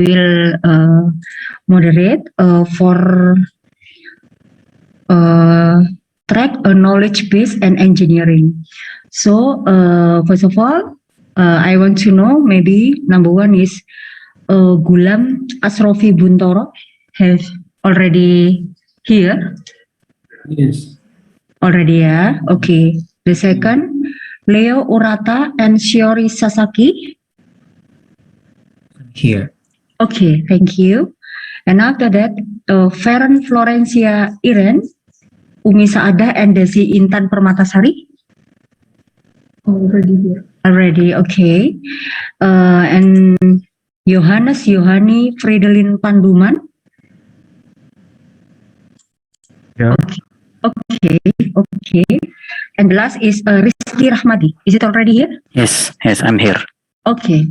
will moderate for track knowledge base and engineering. So first of all, I want to know, maybe number one is Gulam Asrofi Buntoro have already here? Yes. Already, yeah. Okay. The second, Leo Urata and Shiori Sasaki. Here. Okay, thank you. And after that, Feren Florencia Iren, Umi Saada and Desi Intan Permatasari. Already here. Already, okay. And Johannes Yohani Fridelin Panduman. Yeah. Okay. And the last is Rizky Rahmadi. Is it already here? Yes, I'm here. Okay.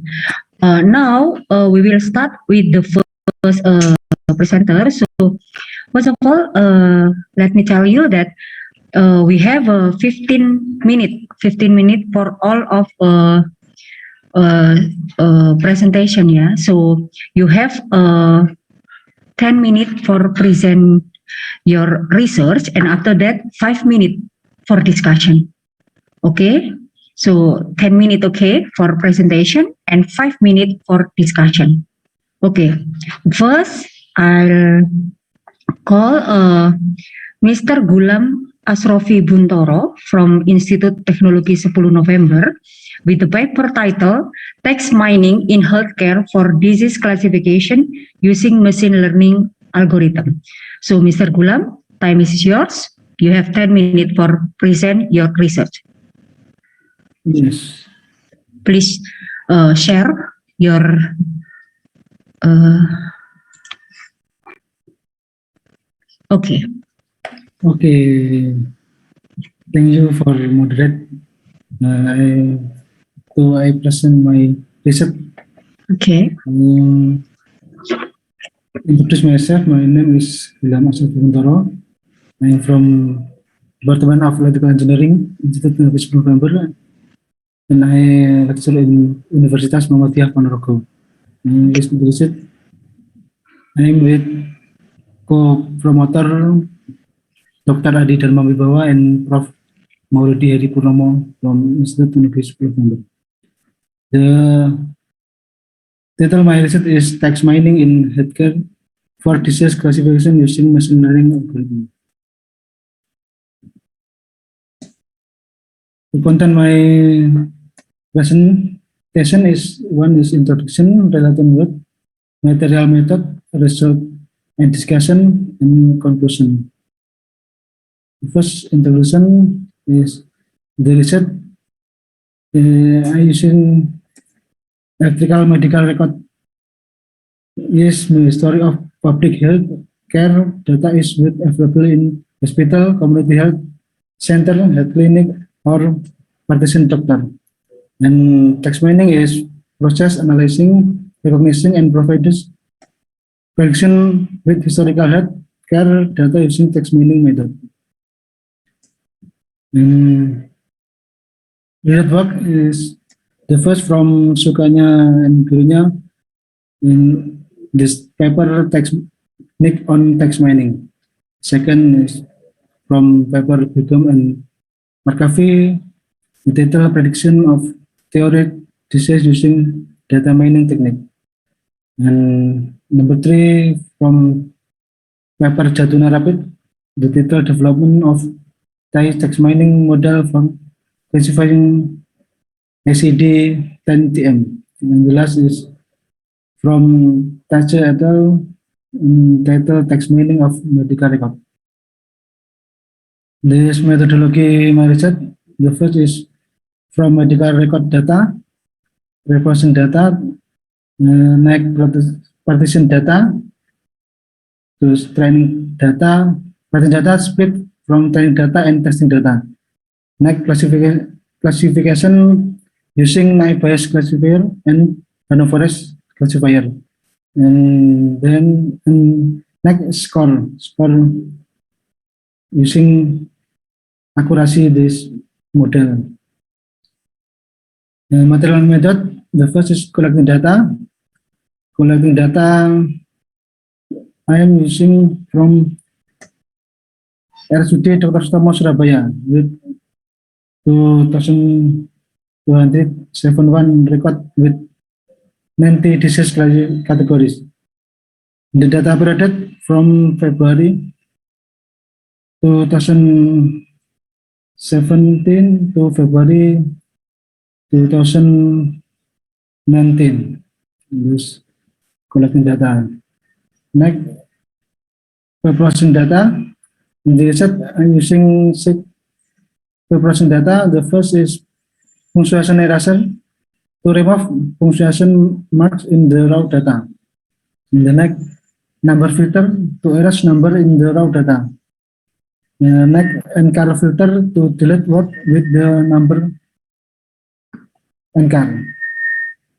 Now we will start with the first presenter. So first of all, let me tell you that we have 15 minutes for all of presentation. Yeah. So you have 10 minutes for present your research, and after that 5 minutes for discussion. Okay. So 10 minutes, okay, for presentation and 5 minutes for discussion. Okay. First, I'll call Mr. Gulam Asrofi Buntoro from Institut Teknologi 10 November with the paper title Text Mining in Healthcare for Disease Classification Using Machine Learning Algorithm. So, Mr. Gulam, time is yours. You have 10 minutes for present your research. Yes. Please share your okay. Okay. Thank you for moderate. I present my research. Okay. Introduce myself. My name is Gulam Asrofi Buntoro. I am from Department of Electrical Engineering, Institut Teknologi 10 November, and I lecture in Universitas Muhammadiyah Ponorogo. This research, I am with co-promoter Dr. Adi Dharma Wibawa and Prof. Maulidi Heri Purnomo from Institut Teknologi 10 November. The title of my research is Text Mining in Healthcare for Disease Classification Using Machine Learning Algorithm. The content my presentation is one is introduction, related with material method, result and discussion, and conclusion. The first introduction is the research using electrical medical record is the story of public health care data is available in hospital, community health center, health clinic, or partition doctor. And text mining is process analyzing, recognizing, and provides prediction with historical health care data using text mining method. Research work is the first from Sukanya and Gurunya in this paper technique on text mining. Second is from paper Bigum and Markavi, the title prediction of theory disease using data mining technique. And number 3 from paper Jatuna Rapid, the title development of text mining model from classifying ACD 10TM. And the last is from Tache et al. Title text mining of medical record. This methodology my research, the first is from medical record data, repression data, partition data, to training data, partition data split from training data and testing data. Next classification using naive Bayes classifier and Hanoverian classifier. And then next score using accuracy this model. Material method, the first is collecting data. collecting data, I am using from RSUD Dr. Sutomo Surabaya with 2,271 record with 90 disease categories. The data provided from February 2017 to February 2019. Use collecting data. Next, processing data. In the set, I'm using 6 processing data. The first is punctuation erasure to remove punctuation marks in the raw data. In the next, number filter to erase number in the raw data. Next, encar filter to delete word with the number encar.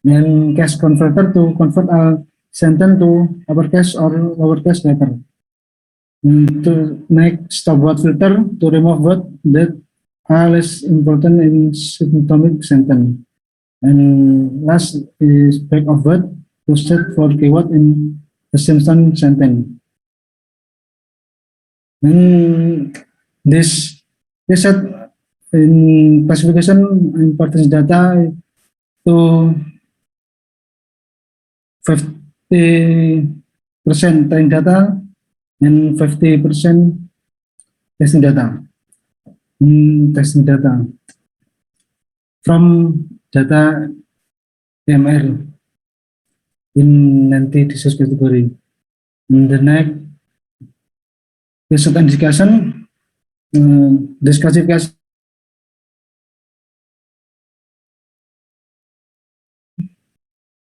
And case converter to convert a sentence to uppercase or lowercase letter. To make stop word filter to remove word that are less important in symptomatic sentence. And last is back of word to set for keyword in a symptom sentence. And this set in classification importance data to 50% training data and 50% testing data. Testing data from data ML in 90 disease category. In the next result and discussion, this classification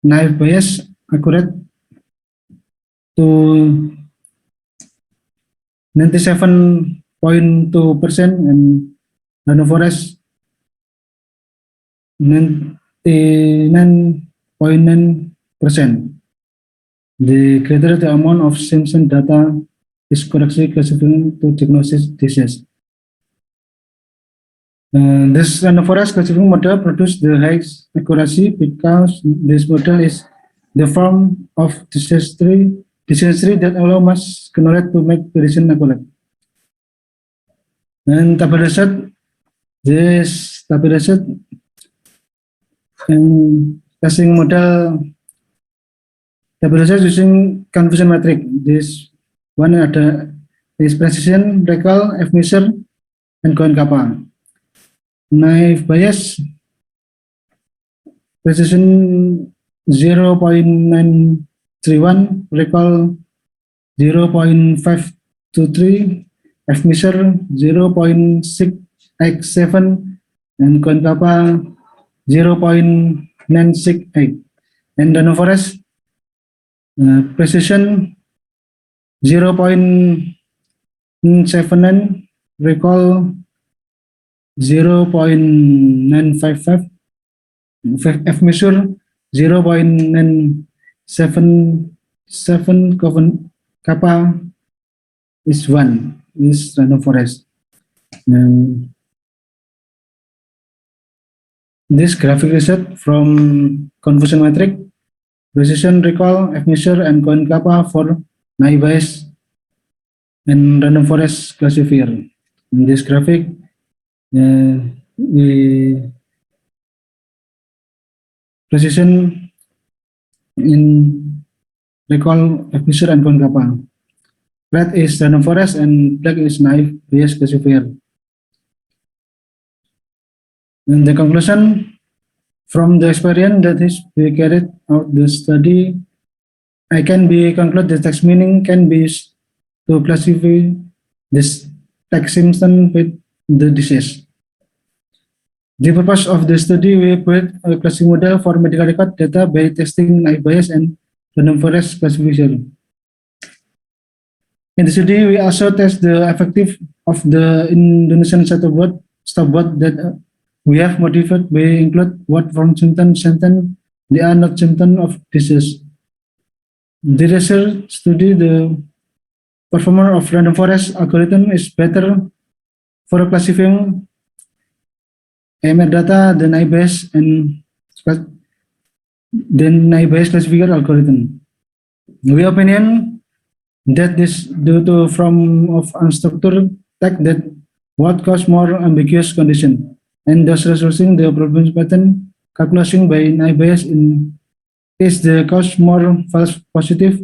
naive bias accurate to 97.2% and random forest 99.9%. The greater the amount of Simpson data is correctly classified to diagnosis disease. This random forest classifying model produces the highest accuracy because this model is the form of disease tree that allow mass knowledge to make prediction accurate. And table result, this table result and testing model table result using confusion matrix. This one ada is precision, recall, F measure, and coin kappa. Naive bias precision 0.931, recall 0.523, F measure 0.687, and coin kappa 0.968. And random forest precision 0.79, recall 0.955, F measure 0.977, kappa is 1, is random forest. And this graphic result from confusion matrix, precision, recall, F measure, and coin kappa for naive bias and random forest classifier. In this graphic, the precision in recall, F measure, and coin kappa. Red is random forest and black is naive bias classifier. In the conclusion, from the experience that is we carried out the study, I can be conclude the text meaning can be used to classify this text symptom with the disease. The purpose of the study, we built a classic model for medical record data by testing naive bias and random forest classification. In the study, we also test the effective of the Indonesian stop word that we have modified by include word from symptom sentence. They are not symptom of disease. The research study the performance of random forest algorithm is better for classifying AMR data than naive bias classifier algorithm. We opinion that this due to from of unstructured tech that what cause more ambiguous condition and thus resourcing the problem pattern calculation by bias in is the cause more false positive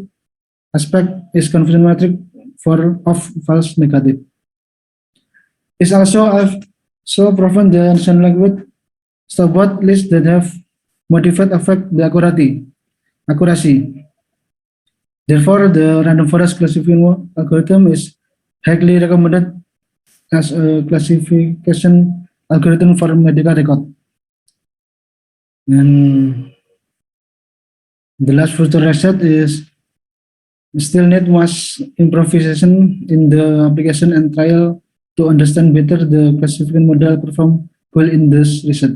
aspect is confusion metric for of false negative. Is also I've so proven the ancient language stopwatch list that have modified affect the accuracy. Therefore, the random forest classification algorithm is highly recommended as a classification algorithm for medical record. And the last further research is still need much improvisation in the application and trial to understand better the classification model perform well in this research.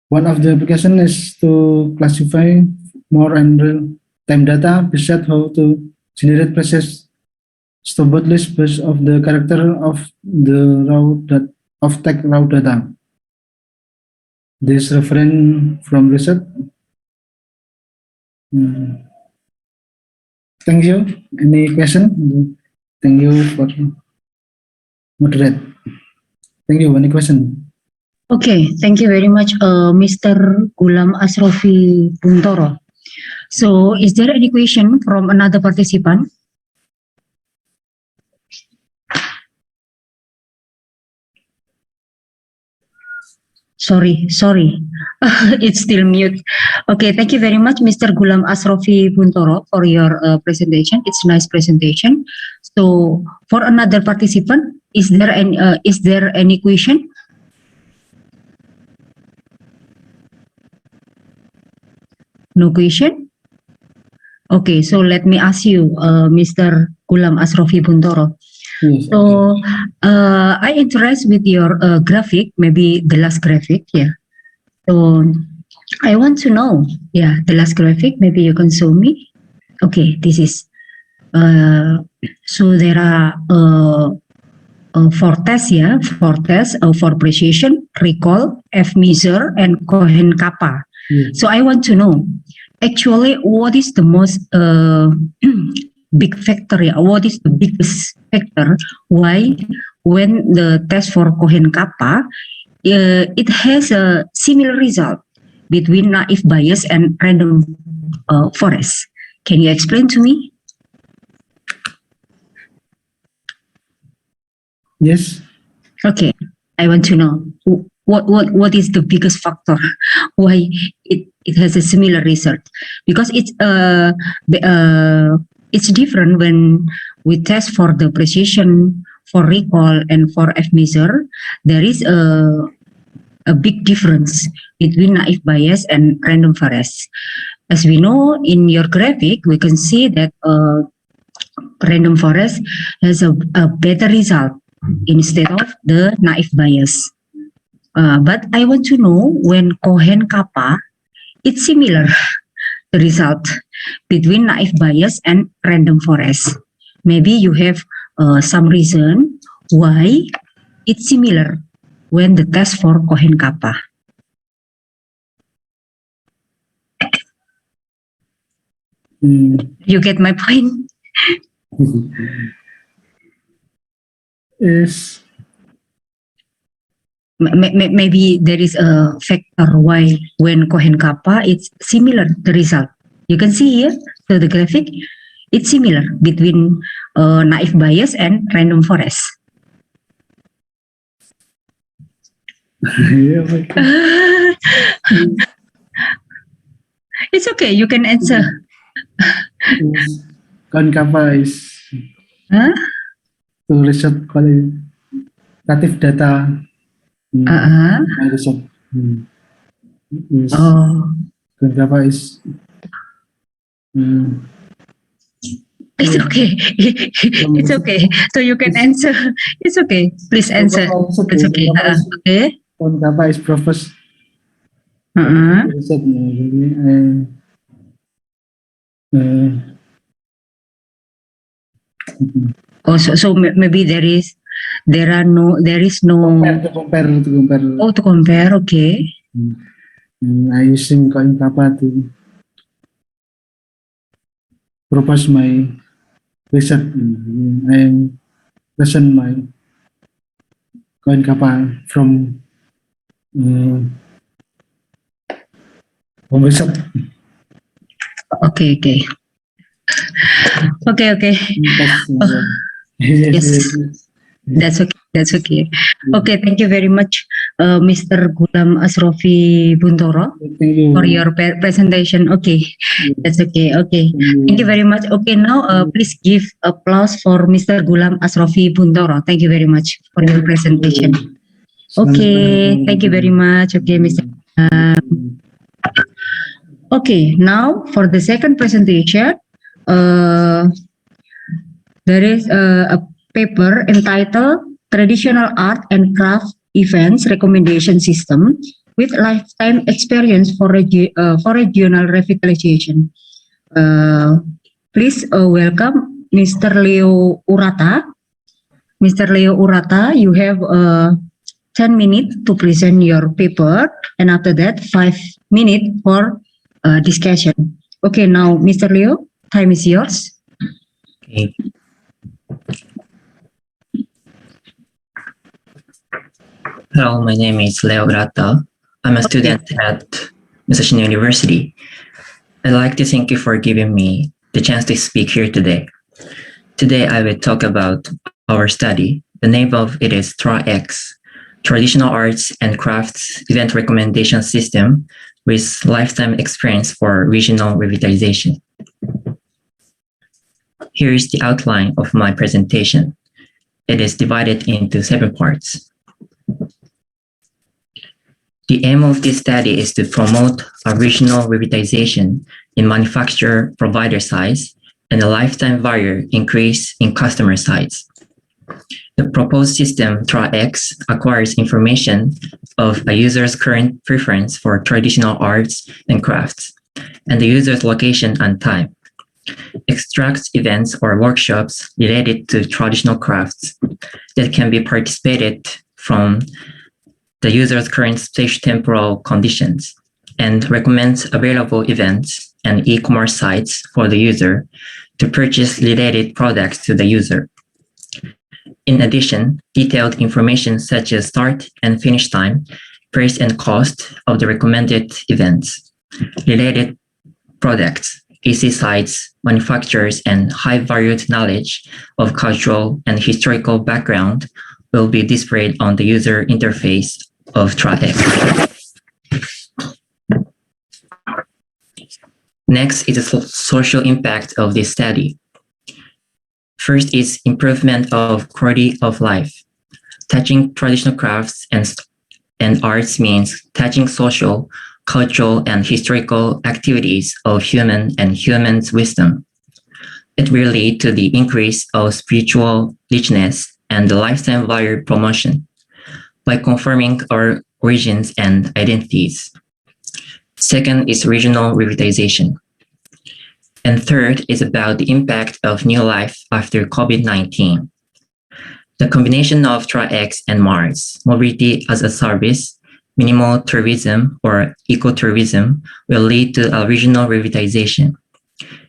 One of the application is to classify more and real-time data besides how to generate precise stopwatch list based of the character of the of tech raw data. This reference from research. Hmm. Thank you. Any question? Thank you for moderate. Thank you. Any question? Okay, thank you very much, Mr. Gulam Asrofi Buntoro. So, is there any question from another participant? Sorry, it's still mute. Okay, thank you very much, Mr. Gulam Asrofi Buntoro, for your presentation. It's nice presentation. So, for another participant, is there any question? No question? Okay, so let me ask you, Mr. Gulam Asrofi Buntoro. Yes. So, I interest with your graphic, maybe the last graphic, yeah. So, I want to know, yeah, the last graphic, maybe you can show me. Okay, this is, so there are four tests, yeah, for precision, recall, F-measure, and Cohen-Kappa. Yes. So I want to know, actually, what is the most big factor? Yeah? What is the biggest factor? Why, when the test for Cohen-Kappa, it has a similar result between naive Bayes and random forest? Can you explain to me? Yes. Okay, I want to know what is the biggest factor why it has a similar result, because it's different when we test for the precision, for recall, and for F measure. There is a big difference between naive Bayes and random forest. As we know in your graphic, we can see that random forest has a better result instead of the naive Bayes. But I want to know, when Cohen-Kappa, it's similar, the result between naive Bayes and random forest. Maybe you have some reason why it's similar when the test for Cohen-Kappa. You get my point? Is Maybe there is a factor why when Cohen-Kappa, it's similar, the result. You can see here, so the graphic, it's similar between naive Bayes and random forest. yeah, It's okay, you can answer. Cohen-Kappa is Huh? to research qualitative data. My research. Is Oh, Cohen-Kappa is it's okay. It's okay. So you can answer. It's okay. Please answer. It's okay. Okay. Cohen-Kappa is proposed Uh-uh. research. Oh, so maybe there is no. To compare. Oh, to compare. Okay. I using Cohen-Kappa to propose my research. I present my coin kappa uh, from research. Okay, okay. Okay, okay. That's, Oh, yes, that's okay. That's okay. Okay, thank you very much, Mr. Gulam Asrofi Buntoro, Thank for you. your presentation. Okay, that's okay. Okay, thank you very much. Okay, now please give applause for Mr. Gulam Asrofi Buntoro. Thank you very much for your presentation. Okay, thank you very much. Okay, Mr. Okay, now for the second presentation, there is a paper entitled Traditional Art and Craft Events Recommendation System with Lifetime Experience for Regional Revitalization. Please welcome Mr. Leo Urata. Mr. Leo Urata, you have 10 minutes to present your paper, and after that, 5 minutes for discussion. Okay, now, Mr. Leo, time is yours. Okay. Hello, my name is Leo Urata. I'm a student at Musashino University. I'd like to thank you for giving me the chance to speak here today. Today, I will talk about our study. The name of it is TRA-X, Traditional Arts and Crafts Event Recommendation System with Lifetime Experience for Regional Revitalization. Here is the outline of my presentation. It is divided into 7 parts. The aim of this study is to promote a regional revitalization in manufacturer provider size and a lifetime value increase in customer size. The proposed system, TRA-X, acquires information of a user's current preference for traditional arts and crafts and the user's location and time, extracts events or workshops related to traditional crafts that can be participated from the user's current spatio-temporal conditions, and recommends available events and e-commerce sites for the user to purchase related products to the user. In addition, detailed information such as start and finish time, price and cost of the recommended events, related products, EC sites, manufacturers, and high-valued knowledge of cultural and historical background will be displayed on the user interface of TRA-X. Next is the social impact of this study. First is improvement of quality of life. Touching traditional crafts and arts means touching social, cultural, and historical activities of human and human's wisdom. It will lead to the increase of spiritual richness and the lifetime value promotion by confirming our origins and identities. Second is regional revitalization. And third is about the impact of new life after COVID-19. The combination of TRA-X and MARS, mobility as a service, minimal tourism or ecotourism, will lead to a regional revitalization,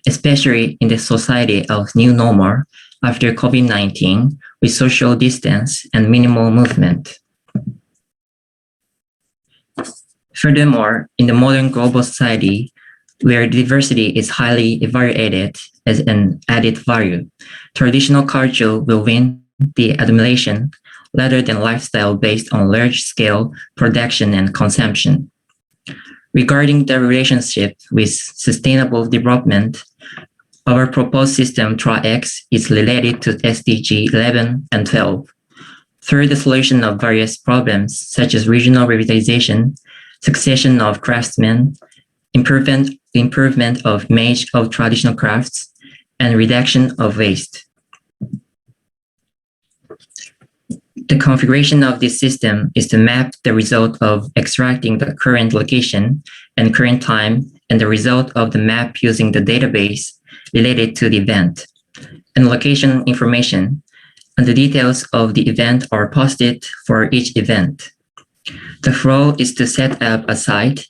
especially in the society of new normal after COVID-19 with social distance and minimal movement. Furthermore, in the modern global society, where diversity is highly evaluated as an added value, traditional culture will win the admiration rather than lifestyle based on large-scale production and consumption. Regarding the relationship with sustainable development, our proposed system TRA-X is related to SDG 11 and 12. Through the solution of various problems such as regional revitalization, succession of craftsmen, improvement of image of traditional crafts, and reduction of waste. The configuration of this system is to map the result of extracting the current location and current time and the result of the map using the database related to the event and location information, and the details of the event are posted for each event. The flow is to set up a site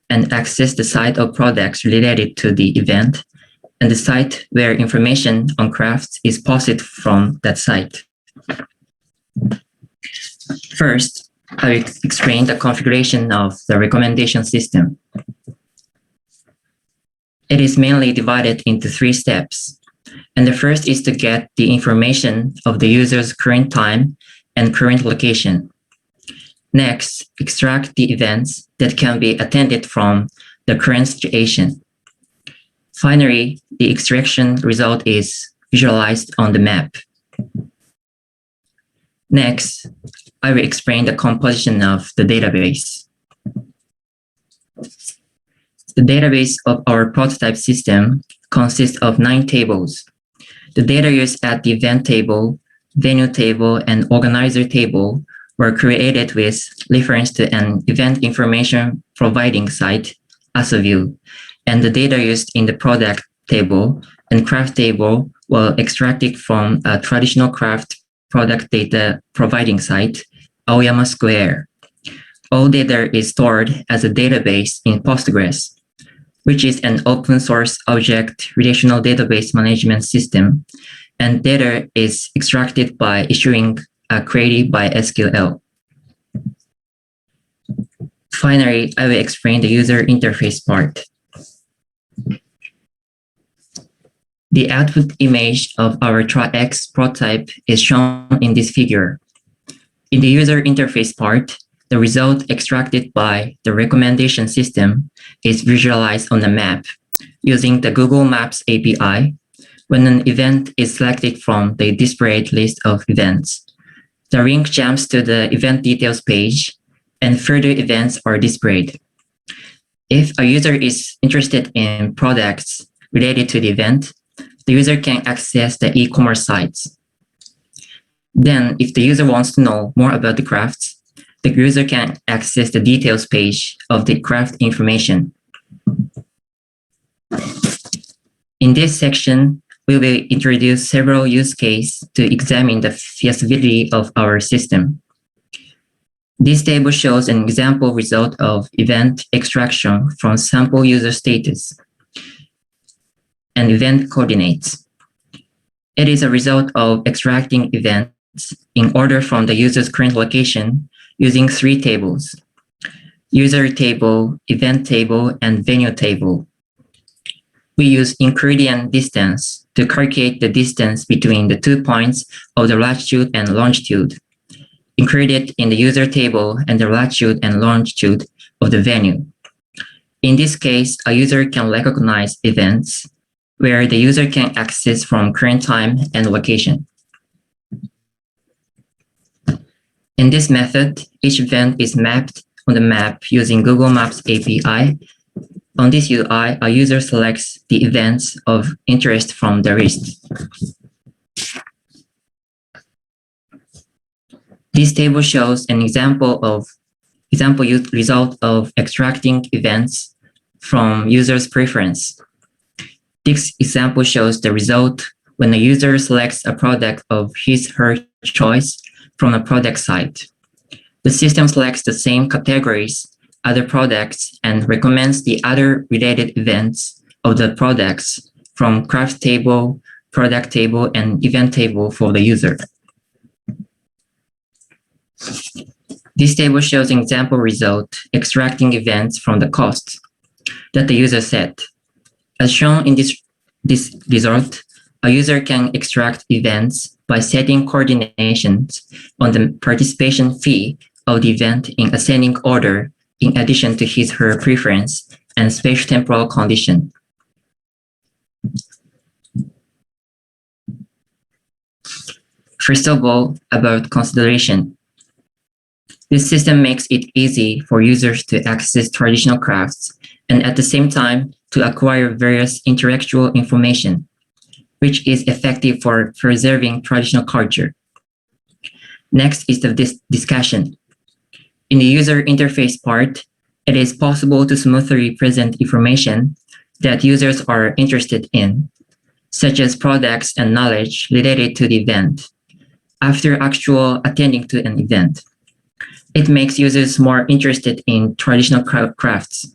and access the site of products related to the event and the site where information on crafts is posted from that site. First, I will explain the configuration of the recommendation system. It is mainly divided into 3 steps. And the first is to get the information of the user's current time and current location. Next, extract the events that can be attended from the current situation. Finally, the extraction result is visualized on the map. Next, I will explain the composition of the database. The database of our prototype system consists of 9 tables. The data used at the event table, venue table, and organizer table were created with reference to an event information providing site as a view, and the data used in the product table and craft table were extracted from a traditional craft product data providing site, Aoyama Square. All data is stored as a database in Postgres, which is an open source object relational database management system, and data is extracted by issuing a query by SQL. Finally, I will explain the user interface part. The output image of our TriX prototype is shown in this figure. In the user interface part, the result extracted by the recommendation system is visualized on the map using the Google Maps API when an event is selected from the displayed list of events. The link jumps to the event details page and further events are displayed. If a user is interested in products related to the event, the user can access the e-commerce sites. Then, if the user wants to know more about the crafts, the user can access the details page of the craft information. In this section, we will introduce several use cases to examine the feasibility of our system. This table shows an example result of event extraction from sample user status and event coordinates. It is a result of extracting events in order from the user's current location using 3 tables: user table, event table, and venue table. We use Euclidean distance to calculate the distance between the 2 points of the latitude and longitude, included in the user table and the latitude and longitude of the venue. In this case, a user can recognize events where the user can access from current time and location. In this method, each event is mapped on the map using Google Maps API. On this UI, a user selects the events of interest from the list. This table shows an example result of extracting events from user's preference. This example shows the result when a user selects a product of his/her choice from a product site. The system selects the same categories, other products, and recommends the other related events of the products from craft table, product table, and event table for the user. This table shows an example result extracting events from the costs that the user set. As shown in this result, a user can extract events by setting coordinations on the participation fee of the event in ascending order in addition to his/her preference and spatial-temporal condition. First of all, about consideration. This system makes it easy for users to access traditional crafts and at the same time to acquire various intellectual information, which is effective for preserving traditional culture. Next is the discussion. In the user interface part, it is possible to smoothly present information that users are interested in, such as products and knowledge related to the event, after actual attending to an event. It makes users more interested in traditional crafts.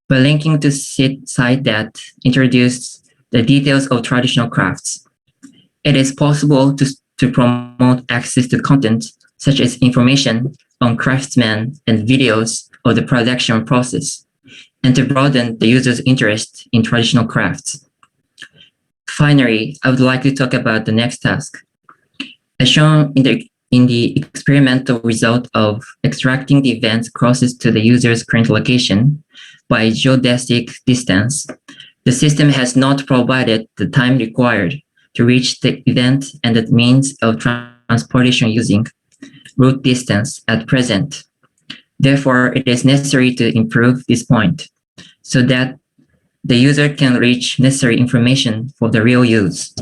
By linking to site that introduces the details of traditional crafts. It is possible to promote access to content such as information on craftsmen and videos of the production process, and to broaden the user's interest in traditional crafts. Finally, I would like to talk about the next task. As shown in the experimental result of extracting the event's closest to the user's current location by geodesic distance, the system has not provided the time required to reach the event and the means of transportation using route distance at present. Therefore, it is necessary to improve this point so that the user can reach necessary information for the real use.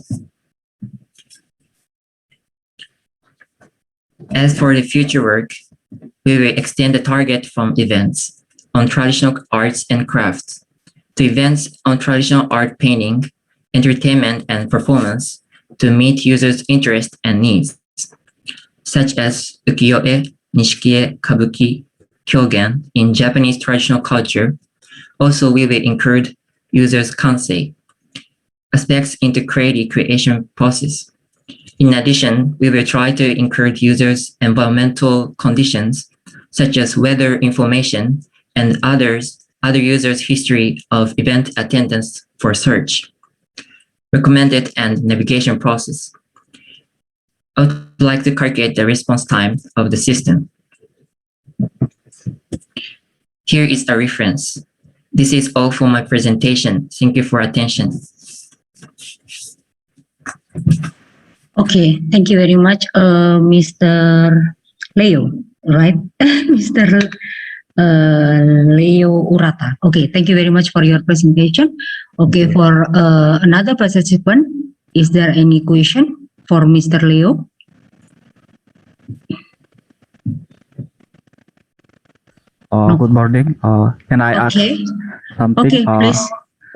As for the future work, we will extend the target from events on traditional arts and crafts to events on traditional art painting, entertainment, and performance to meet users' interest and needs, such as ukiyo-e, nishikie, kabuki, kyogen in Japanese traditional culture. Also, we will include users' kansei aspects into creative creation process. In addition, we will try to include users' environmental conditions, such as weather information and other users' history of event attendance for search, recommended and navigation process. I would like to calculate the response time of the system. Here is a reference. This is all for my presentation. Thank you for attention. Okay, thank you very much, Mr. Leo, right? Mr. Leo Urata. Okay, thank you very much for your presentation. Okay, for another participant, is there any question for Mr. Leo? Good morning. Can I ask something? Okay, please.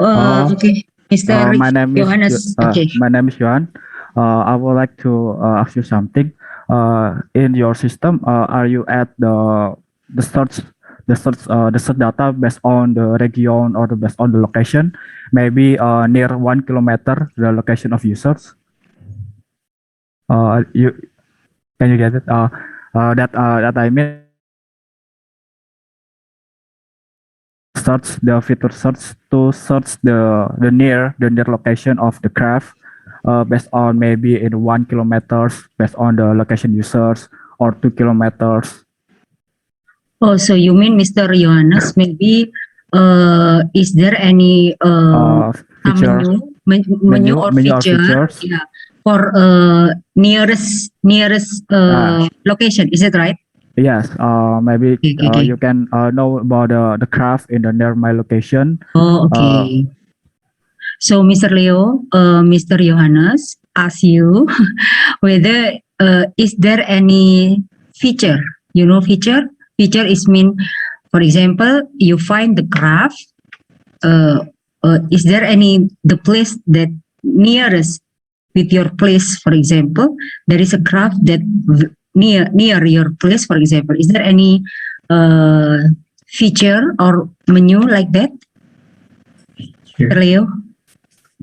Okay, Mr. My name Johannes. is Okay. my name is Johan. I would like to ask you something. In your system, are you at the search data based on the region or based on the location? Maybe near 1 kilometer the location of users. You can you get it? That I mean. Search the feature search to search the near location of the craft based on maybe in 1 kilometers based on the location users or 2 kilometers. Oh, so you mean Mr. Johannes, maybe is there any Feature menu or feature features? yeah, for nearest location, is it right? Yes, maybe Okay. you can know about the craft in the near my location. Oh, okay. So, Mr. Leo, Mr. Johannes ask you whether is there any feature? You know, feature. Feature is mean, for example, you find the craft. Is there any the place that nearest with your place? For example, there is a craft that near your place. For example, is there any feature or menu like that? Sure. Leo,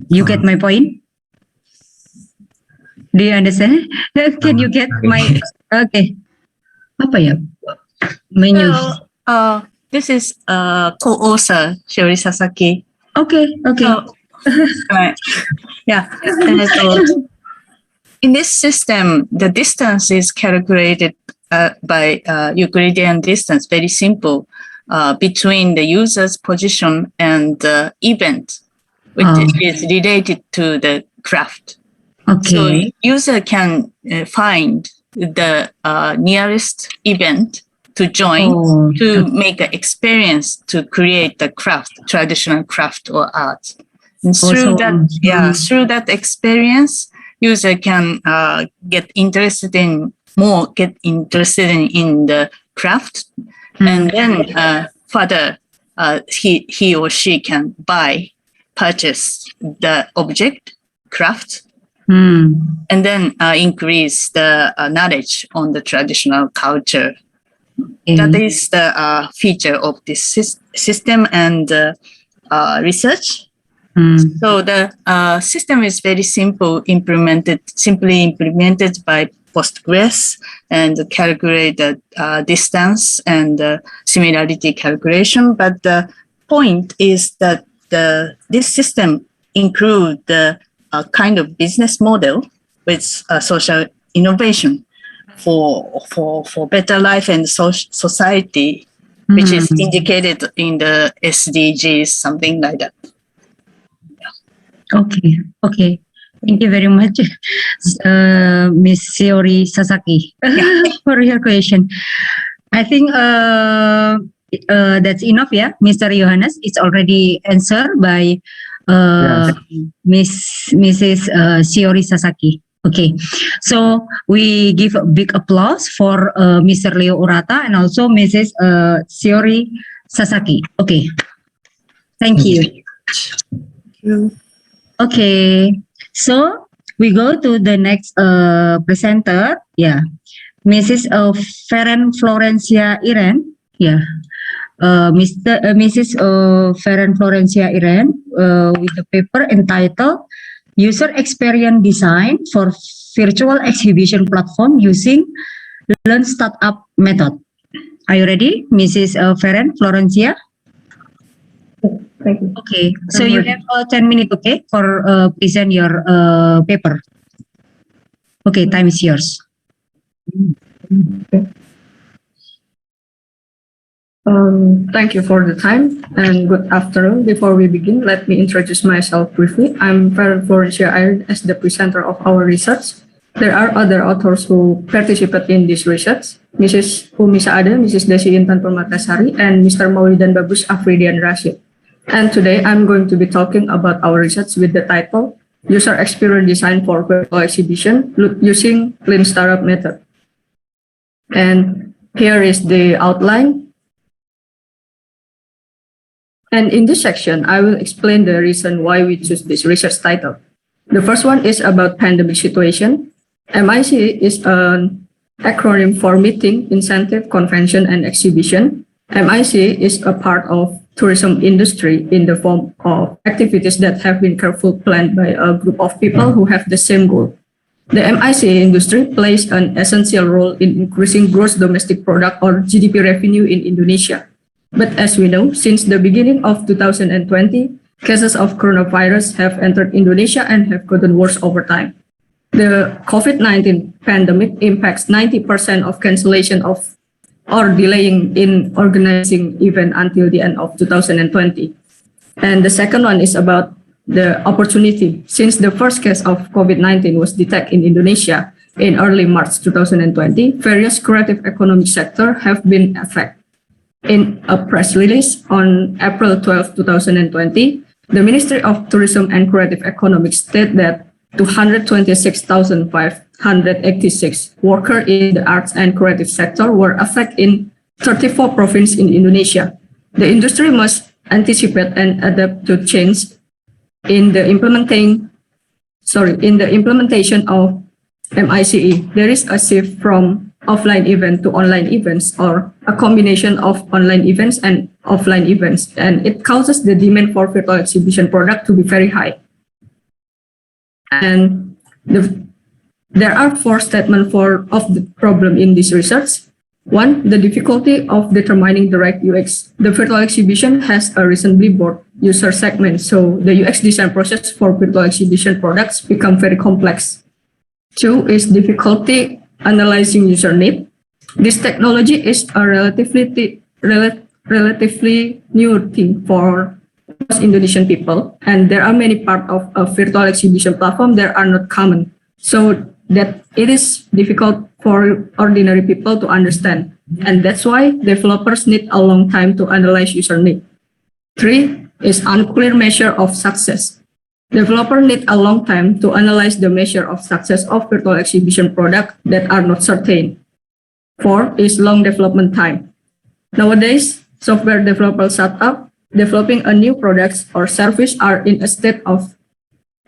you get my point? Do you understand? Can you get my okay? Apa ya? Menu. So, this is co-author Shiori Sasaki. Okay. So, right. Yeah. And so in this system, the distance is calculated by Euclidean distance, very simple, between the user's position and the event, which is related to the craft. Okay. So user can find the nearest event to join to make an experience to create the craft, traditional craft or art. And through that experience, user can get interested in the craft, and then further he or she can purchase the object craft, and then increase the knowledge on the traditional culture. That is the feature of this system and research. So the system is very simply implemented by Postgres, and calculate the distance and similarity calculation. But the point is that this system include the kind of business model with social innovation for better life and society, which is indicated in the SDGs, something like that. Okay. Thank you very much, Miss Shiori Sasaki, for your question. I think that's enough, yeah, Mr. Johannes. It's already answered by Mrs. Shiori Sasaki. Okay, so we give a big applause for Mr. Leo Urata and also Mrs. Shiori Sasaki. Okay, thank you. Okay, so we go to the next presenter. Yeah, Mrs. Feren Florencia Iren. Yeah, Mrs. Feren Florencia Iren with the paper entitled "User Experience Design for Virtual Exhibition Platform Using Learn Startup Method." Are you ready, Mrs. Feren Florencia? Thank you. Okay, so you have 10 minutes, okay, for present your paper. Okay, time is yours. Okay. Thank you for the time and good afternoon. Before we begin, let me introduce myself briefly. I'm Farah Florencia Iron as the presenter of our research. There are other authors who participate in this research, Mrs. Umi Saade, Mrs. Desi Intan Permatasari, and Mr. Maulidan Bagus Afridian Rashid. And today I'm going to be talking about our research with the title User Experience Design for Virtual Exhibition Using Lean Startup Method. And here is the outline. And in this section, I will explain the reason why we choose this research title. The first one is about pandemic situation. MIC is an acronym for Meeting, Incentive, Convention, and Exhibition. MIC is a part of tourism industry in the form of activities that have been carefully planned by a group of people who have the same goal. The MIC industry plays an essential role in increasing gross domestic product or GDP revenue in Indonesia. But as we know, since the beginning of 2020, cases of coronavirus have entered Indonesia and have gotten worse over time. The COVID-19 pandemic impacts 90% of cancellation of or delaying in organizing event until the end of 2020. And the second one is about the opportunity. Since the first case of COVID-19 was detected in Indonesia in early March 2020, various creative economic sectors have been affected. In a press release on April 12, 2020, the Ministry of Tourism and Creative Economics stated that 226,586 workers in the arts and creative sector were affected in 34 provinces in Indonesia. The industry must anticipate and adapt to change in the implementation of MICE. There is a shift from offline event to online events, or a combination of online events and offline events, and it causes the demand for virtual exhibition product to be very high. And there are 4 statements of the problem in this research. 1, the difficulty of determining the right UX. The virtual exhibition has a reasonably broad user segment, so the UX design process for virtual exhibition products become very complex. 2 is difficulty analyzing user need. This technology is a relatively new thing for most Indonesian people, and there are many parts of a virtual exhibition platform that are not common, so that it is difficult for ordinary people to understand, and that's why developers need a long time to analyze user need. 3 is unclear measure of success. Developers need a long time to analyze the measure of success of virtual exhibition products that are not certain. 4 is long development time. Nowadays, software developers startup developing a new product or service are in a state of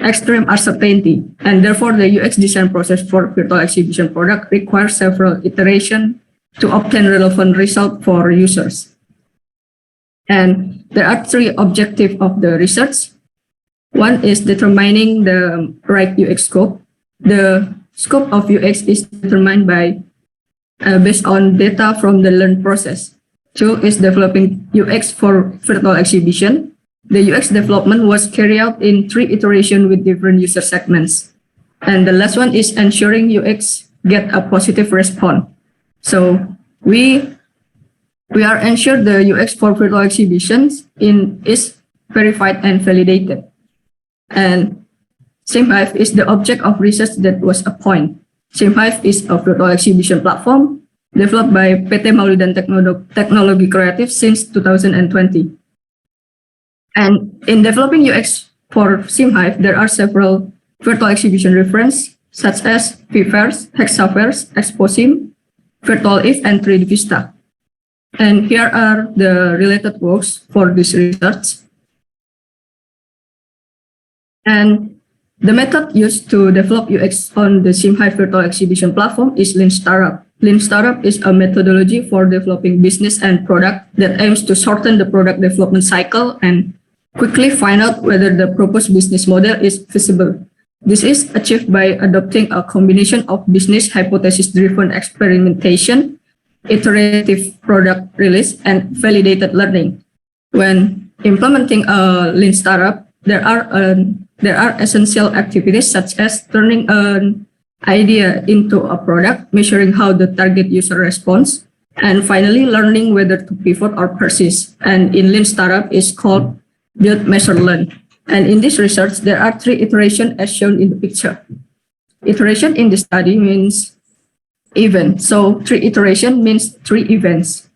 extreme uncertainty, and therefore the UX design process for virtual exhibition product requires several iterations to obtain relevant results for users. And there are 3 objectives of the research. One is determining the right UX scope. The scope of UX is determined by based on data from the learn process. Two is developing UX for virtual exhibition. The UX development was carried out in 3 iterations with different user segments. And the last one is ensuring UX get a positive response. So we are ensured the UX for virtual exhibitions is verified and validated. And SimHive is the object of research that was appointed. SimHive is a virtual exhibition platform developed by PT Maulidan Teknologi Kreatif since 2020. And in developing UX for SimHive, there are several virtual exhibition references such as VFairs, Hexafairs, ExpoSim, Virtual If, and 3D Vista. And here are the related works for this research. And the method used to develop UX on the SimHive virtual exhibition platform is Lean Startup. Lean Startup is a methodology for developing business and product that aims to shorten the product development cycle and quickly find out whether the proposed business model is feasible. This is achieved by adopting a combination of business hypothesis-driven experimentation, iterative product release, and validated learning. When implementing a Lean Startup, there are essential activities such as turning an idea into a product, measuring how the target user responds, and finally learning whether to pivot or persist. And in Lean Startup is called build, measure, learn. And in this research, there are 3 iterations as shown in the picture. Iteration in the study means event. So 3 iteration means 3 events.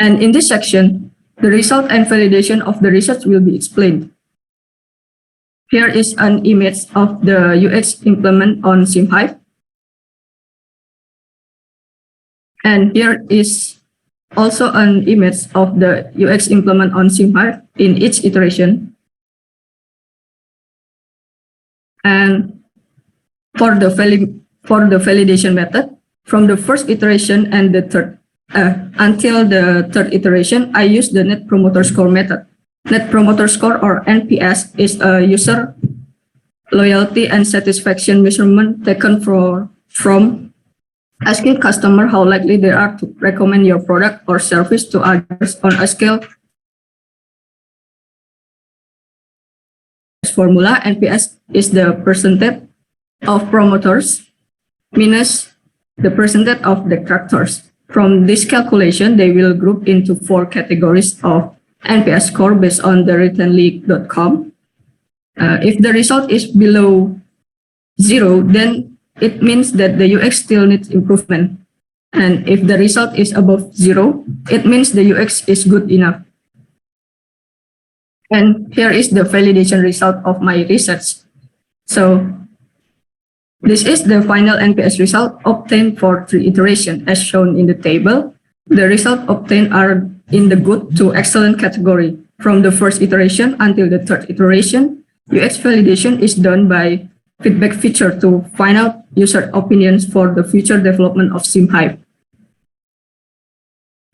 And in this section, the result and validation of the research will be explained. Here is an image of the UX implement on SimHive. And here is also an image of the UX implement on SimHive in each iteration. And for the validation method, from the first iteration and the third until the third iteration, I use the Net Promoter Score method. Net Promoter Score, or NPS, is a user loyalty and satisfaction measurement taken from asking customer how likely they are to recommend your product or service to others on a scale formula. NPS is the percentage of promoters minus the percentage of detractors. From this calculation, they will group into 4 categories of NPS score based on the writtenleague.com. If the result is below 0, then it means that the UX still needs improvement. And if the result is above 0, it means the UX is good enough. And here is the validation result of my research. So this is the final NPS result obtained for 3 iterations as shown in the table. The results obtained are in the good to excellent category. From the first iteration until the third iteration, UX validation is done by feedback feature to find out user opinions for the future development of SimHive.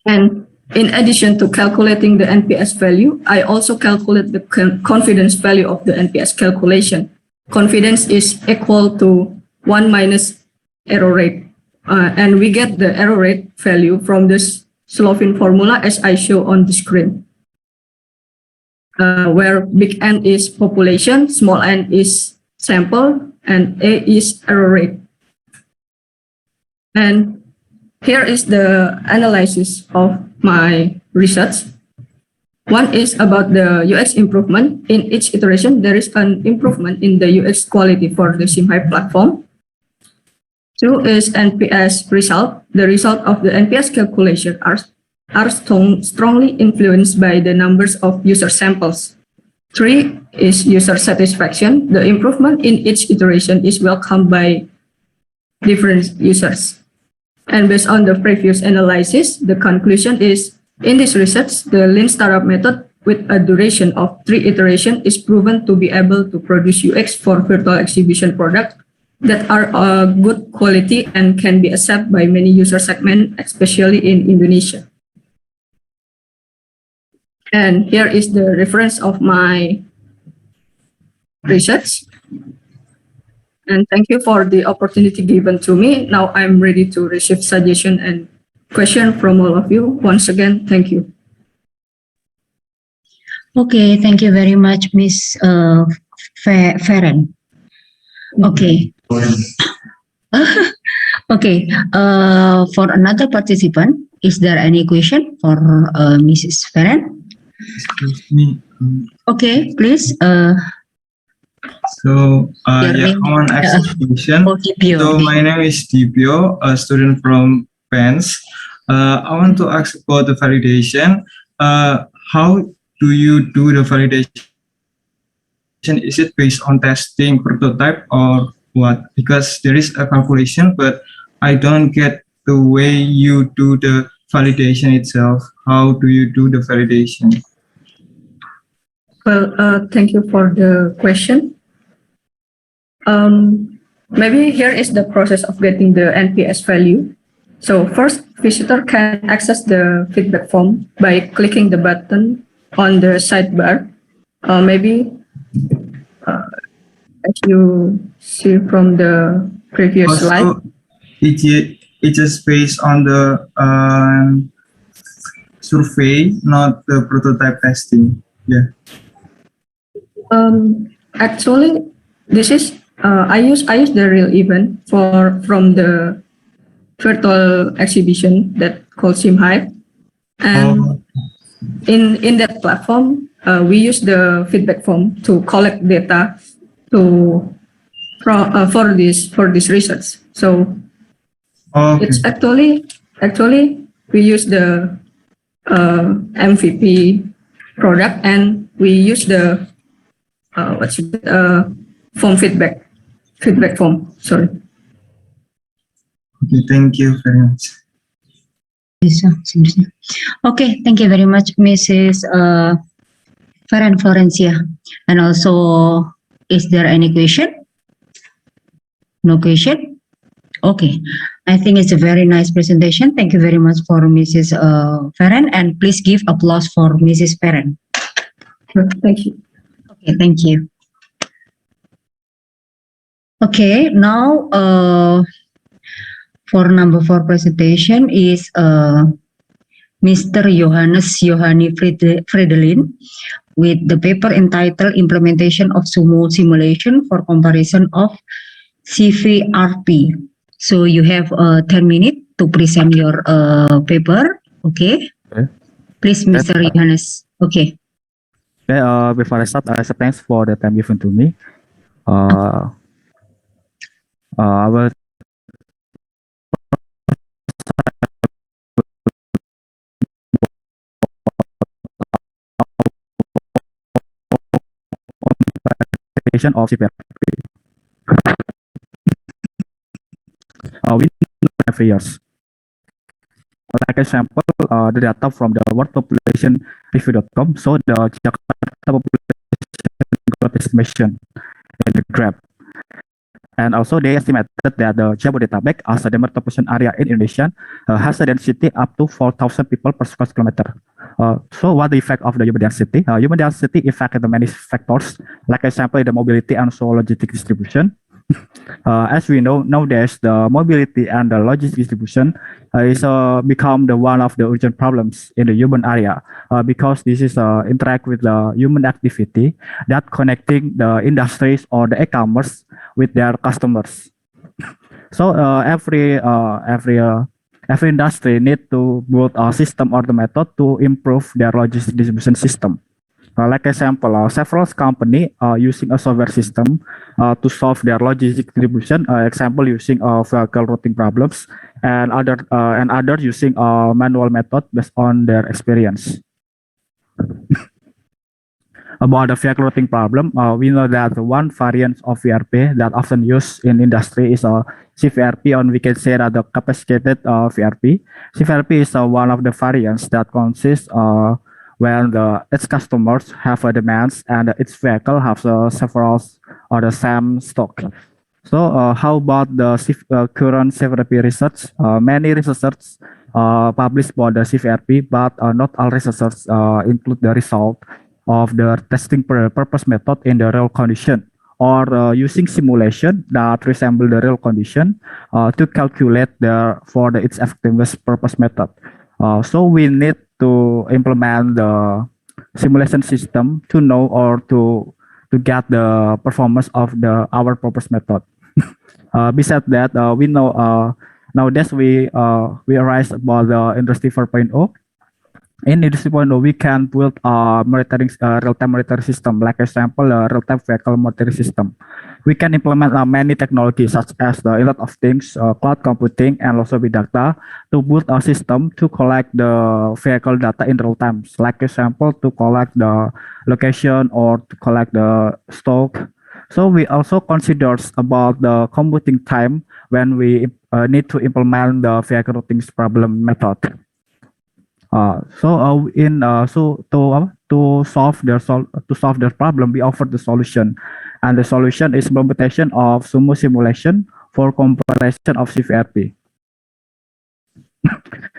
And in addition to calculating the NPS value, I also calculate the confidence value of the NPS calculation. Confidence is equal to 1 minus error rate. And we get the error rate value from this Slovene formula as I show on the screen. Where big N is population, small n is sample, and A is error rate. And here is the analysis of my research. One is about the UX improvement. In each iteration, there is an improvement in the UX quality for the SimHive platform. 2 is NPS result. The result of the NPS calculation are strongly influenced by the numbers of user samples. 3 is user satisfaction. The improvement in each iteration is welcomed by different users. And based on the previous analysis, the conclusion is, in this research, the Lean Startup method with a duration of 3 iterations is proven to be able to produce UX for virtual exhibition products that are good quality and can be accepted by many user segments, especially in Indonesia. And here is the reference of my research. And thank you for the opportunity given to me. Now I'm ready to receive suggestion and question from all of you. Once again, thank you. Okay, thank you very much, Miss Farron. Okay. Okay. For another participant, is there any question for Mrs. Farron? Excuse me. Okay, please. So, Your yeah, name? I want to ask a question. Dipio. So, my name is Dipio, a student from PENS. I want to ask about the validation. How do you do the validation? Is it based on testing prototype or what? Because there is a calculation, but I don't get the way you do the validation itself. How do you do the validation? Well, thank you for the question. Maybe here is the process of getting the NPS value. So first, visitor can access the feedback form by clicking the button on the sidebar. Maybe as you see from the previous slide. Also, it is based on the survey, not the prototype testing. Yeah. Actually, this is I use the real event from the virtual exhibition that called SimHive, and in that platform we use the feedback form to collect data for this research. So it's actually we use the MVP product, and we use the form feedback form. Sorry. Okay, thank you very much. Okay, thank you very much, Mrs. Farhan Florencia. And also, is there any question? No question? Okay, I think it's a very nice presentation. Thank you very much for Mrs. Farhan, and please give applause for Mrs. Farhan. Thank you. Okay, thank you. Okay, now for number 4 presentation is Mr. Johannes Johanni Fredelin with the paper entitled Implementation of Sumo Simulation for Comparison of CVRP. So you have 10 minutes to present your paper. Okay. Please, Mr. Johannes. Okay. Okay, before I start, thanks for the time given to me. I will of CPRP. We know every years. Like example, the data from the world population review.com show the Jakarta population growth estimation in the graph. And also they estimated that the Jabodetabek as a metropolitan area in Indonesia has a density up to 4,000 people per square kilometer. So what the effect of the human density? Human density affects the many factors, like example the mobility and so logistic distribution. As we know nowadays, the mobility and the logistic distribution is become the one of the urgent problems in the human area because this is interact with the human activity that connecting the industries or the e-commerce with their customers. So every industry need to build a system or the method to improve their logistic distribution system. Like example, several company using a software system to solve their logistic distribution. Example using vehicle routing problems, and other using a manual method based on their experience. About the vehicle routing problem, we know that one variant of VRP that often used in industry is a CVRP, or we can say that the capacitated VRP. CVRP is one of the variants that consists when its customers have demands and its vehicle has several or the same stock. So how about the current CVRP research? Many researchers published by the CVRP, but not all researchers include the result of the testing purpose method in the real condition, or using simulation that resemble the real condition to calculate its effectiveness purpose method. So we need to implement the simulation system to know or to get the performance of our purpose method. Besides that, we know nowadays we arise about the Industry 4.0. In Industry 4.0, we can build a monitoring real-time monitoring system, like example, a real-time vehicle monitoring system. We can implement many technologies such as the Internet of Things, cloud computing, and also big data to build a system to collect the vehicle data in real time. Like example, to collect the location or to collect the stock. So we also considers about the computing time when we need to implement the vehicle routing problem method. To solve their problem, we offer the solution, and the solution is implementation of sumo simulation for comparison of CVRP.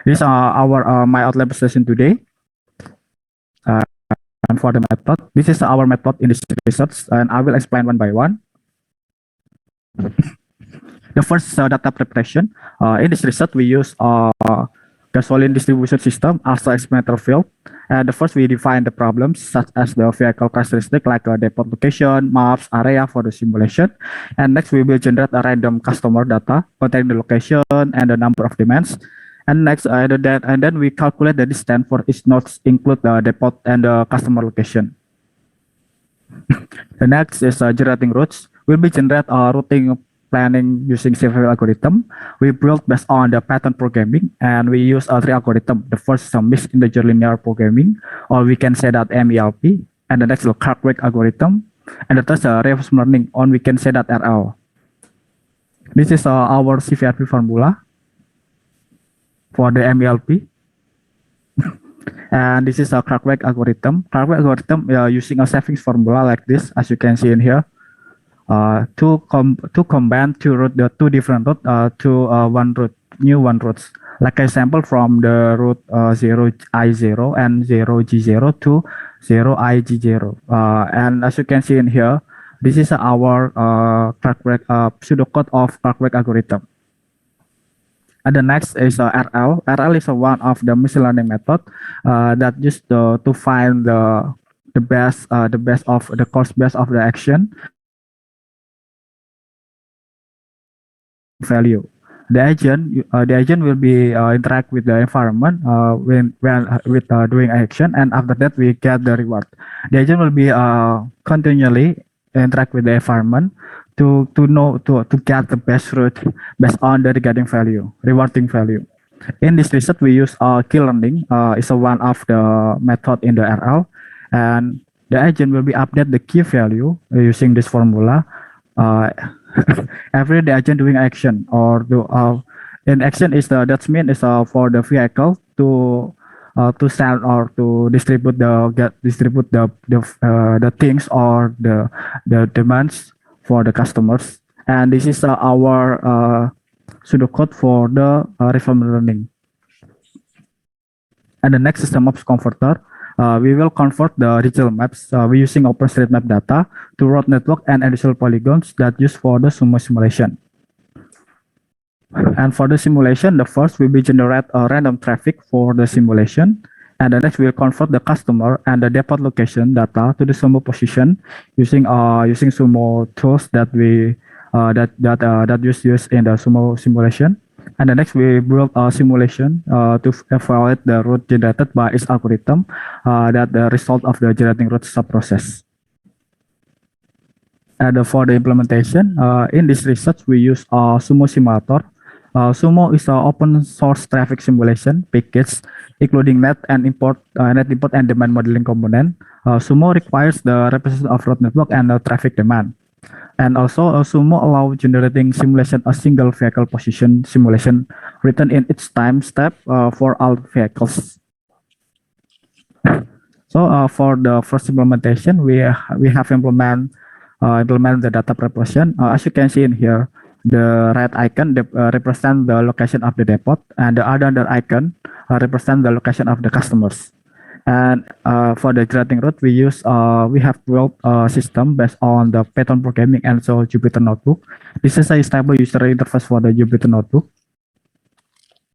This our my outline presentation today. And for the method, this is our method in this research, and I will explain one by one. The first data preparation. In this research, we use gasoline distribution system as the experimental field. And the first, we define the problems such as the vehicle characteristic like depot location, maps, area for the simulation. And next, we will generate a random customer data containing the location and the number of demands. And next, and then we calculate the distance for each nodes, include the depot and the customer location. The next is generating routes. We'll be generate routing planning using several algorithm. We built based on the pattern programming, and we use three algorithm. The first is a mixed integer linear programming, or we can say that MELP. And the next is a Kirk-Webb algorithm. And the third is reinforcement learning, or we can say that RL. This is our CVRP formula for the MELP. And this is a Kirk-Webb algorithm. Kirk-Webb algorithm using a savings formula like this, as you can see in here. To combine the two different routes to one route, new one routes. Like example, from the route 0I0 and 0G0 to 0IG0. And as you can see in here, this is our pseudocode of Kirk-Webb algorithm. And the next is RL. RL is one of the machine learning method that used to find the best of the course best of the action value. The agent will be interact with the environment when doing action, and after that we get the reward. The agent will be continually interact with the environment to get the best route based on the rewarding value. In this research, we use key learning. Is one of the method in the RL, and the agent will be update the key value using this formula. Every the agent doing action or in action is that mean is for the vehicle to sell or to distribute the things or the demands for the customers. And this is our pseudocode for the reinforcement learning. And the next system maps converter. We will convert the regional maps we using OpenStreetMap data to road network and additional polygons that used for the sumo simulation. And for the simulation, the first will be generate a random traffic for the simulation, and the next will convert the customer and the depot location data to the sumo position using sumo tools that we that used in the sumo simulation. And the next, we build a simulation to evaluate the route generated by its algorithm, that the result of the generating route sub-process. And for the implementation, in this research, we use a Sumo simulator. Sumo is an open source traffic simulation package, including net import and demand modeling component. Sumo requires the representation of road network and the traffic demand. And also, Sumo allow generating simulation a single vehicle position simulation written in each time step for all vehicles. So for the first implementation, we have implement the data preparation. As you can see in here, The red icon represents the location of the depot, and the other icon represents the location of the customers. And for the generating route, we have built a system based on the Python programming and so Jupyter Notebook. This is a stable user interface for the Jupyter Notebook.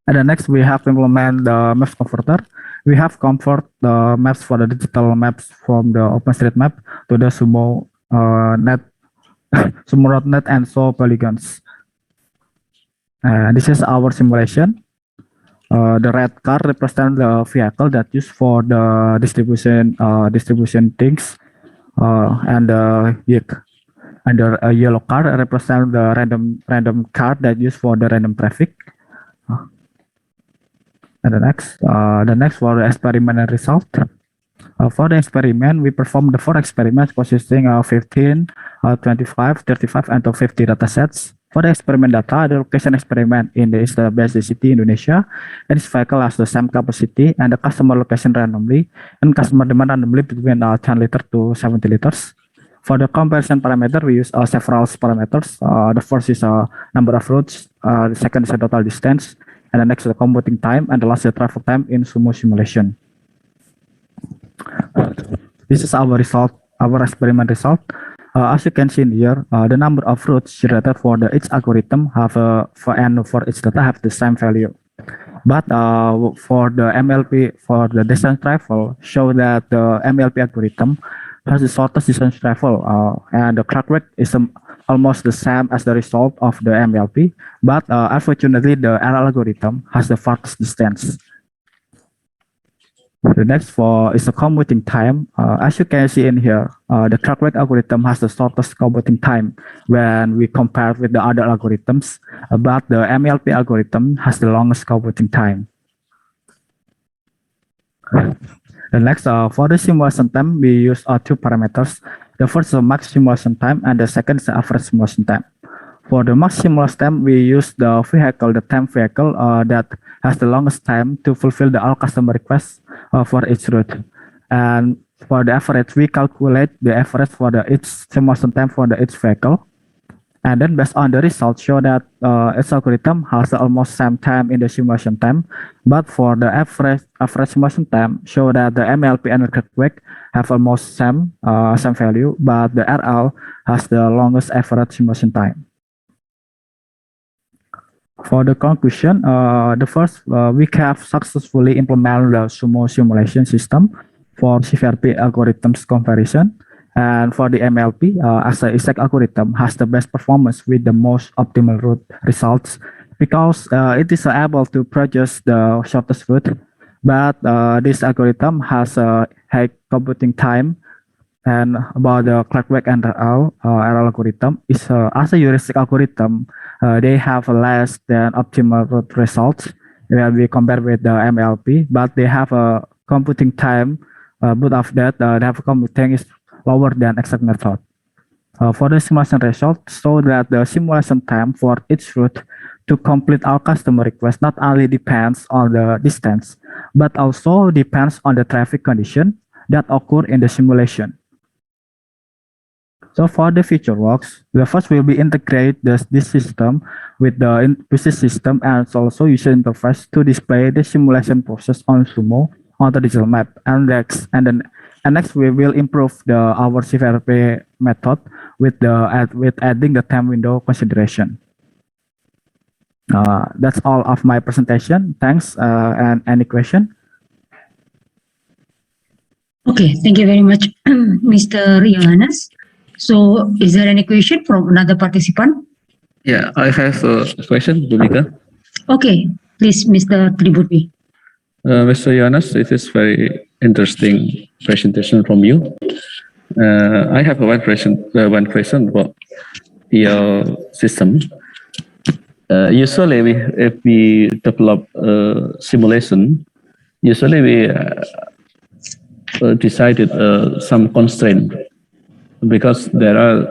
And then next, we have implement the maps converter. We have convert the maps for the digital maps from the OpenStreetMap to the Sumo net, Sumo.net and so polygons. This is our simulation. The red car represents the vehicle that used for the distribution things, and the yellow car represents the random car that used for the random traffic. And the next for the experiment and result. For the experiment, we performed the 4 experiments consisting of 15, 25, 35, and 50 datasets. For the experiment data, the location experiment is the best city in Indonesia, and its vehicle has the same capacity, and the customer location randomly, and customer demand randomly between 10 liters to 70 liters. For the comparison parameter, we use several parameters. The first is number of routes, the second is the total distance, and the next is the commuting time, and the last is the travel time in Sumo simulation. This is our result, our experiment result. As you can see here, the number of routes generated for each algorithm have for each data have the same value. But for the MLP, for the distance travel, show that the MLP algorithm has the shortest distance travel, and the clock rate is almost the same as the result of the MLP. But unfortunately, the R algorithm has the farthest distance. The next is the commuting time. As you can see in here, the clock rate algorithm has the shortest commuting time when we compare with the other algorithms, but the MLP algorithm has the longest commuting time. The next, for the simulation time, we use 2 parameters. The first is the max simulation time, and the second is the average simulation time. For the max simulation time, we use the temp vehicle that has the longest time to fulfill all customer requests for each route. And for the average, we calculate the average for each simulation time for each vehicle. And then based on the results, show that its algorithm has almost same time in the simulation time. But for the average simulation time, show that the MLP and the quick have almost same value, but the RL has the longest average simulation time. For the conclusion, we have successfully implemented the Sumo simulation system for CVRP algorithms comparison. And for the MLP, as an exact algorithm, has the best performance with the most optimal route results because it is able to produce the shortest route. But this algorithm has a high computing time. And about the Clark-Webb and RL algorithm, is as a heuristic algorithm, they have less than optimal route results when we compare with the MLP, but they have a computing time. But of that, they have a computing is lower than exact method. For the simulation result, so that the simulation time for each route to complete our customer request not only depends on the distance, but also depends on the traffic condition that occur in the simulation. So for the future works, the first will be integrate this system with the business system and also user interface to display the simulation process on Sumo on the digital map. And next we will improve our CVRP method with adding the time window consideration. That's all of my presentation. Thanks. And any question? Okay, thank you very much, Mr. Yohanes. So, is there any question from another participant? Yeah, I have a question, Bhumika. Okay, please, Mr. Tribhuti. Mr. Yohanes, it is very interesting presentation from you. I have one question about your system. Usually, if we develop simulation, usually we decided some constraint because there are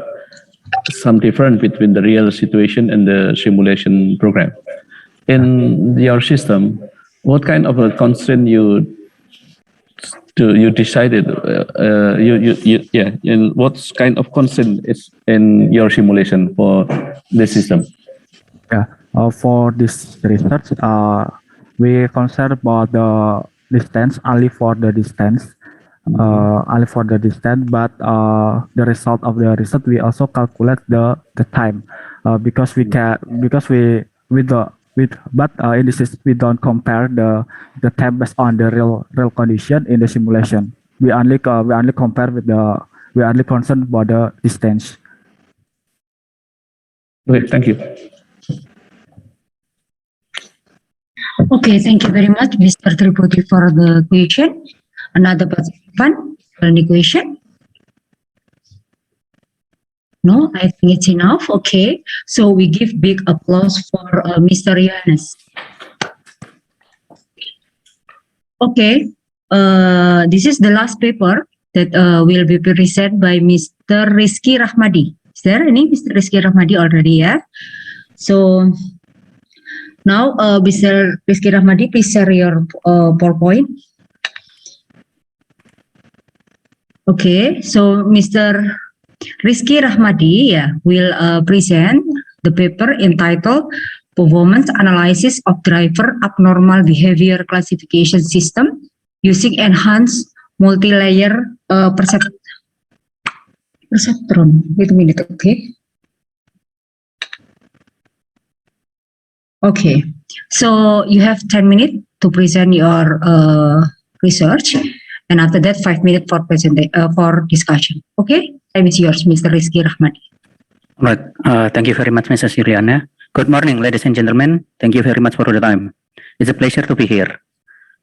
some difference between the real situation and the simulation program. In your system, what kind of a constraint you decided? And what kind of constraint is in your simulation for the system? For this research, we concern about the distance only for the distance, but the result of the research we also calculate the time, because we can because we with the with but in this is we don't compare the time based on the real condition in the simulation. We only compare with we only concerned about the distance. Okay, thank you. Okay, thank you very much, Mr. Tripodi, for the question. Another participant, any question? No, I think it's enough. Okay, so we give big applause for Mr. Yohanes. Okay, this is the last paper that will be presented by Mr. Rizky Rahmadi. Is there any Mr. Rizky Rahmadi already? Yeah. So now, Mr. Rizky Rahmadi, please share your PowerPoint. Okay, so Mr. Rizky Rahmadi will present the paper entitled Performance Analysis of Driver Abnormal Behavior Classification System Using Enhanced Multi-Layer Perceptron. Wait a minute, okay. Okay, so you have 10 minutes to present your research, and after that 5 minutes for for discussion. Okay, time is yours, Mr. Rizky Rahmadi. Right. Thank you very much, Mrs. Siriana. Good morning, ladies and gentlemen. Thank you very much for the time. It's a pleasure to be here.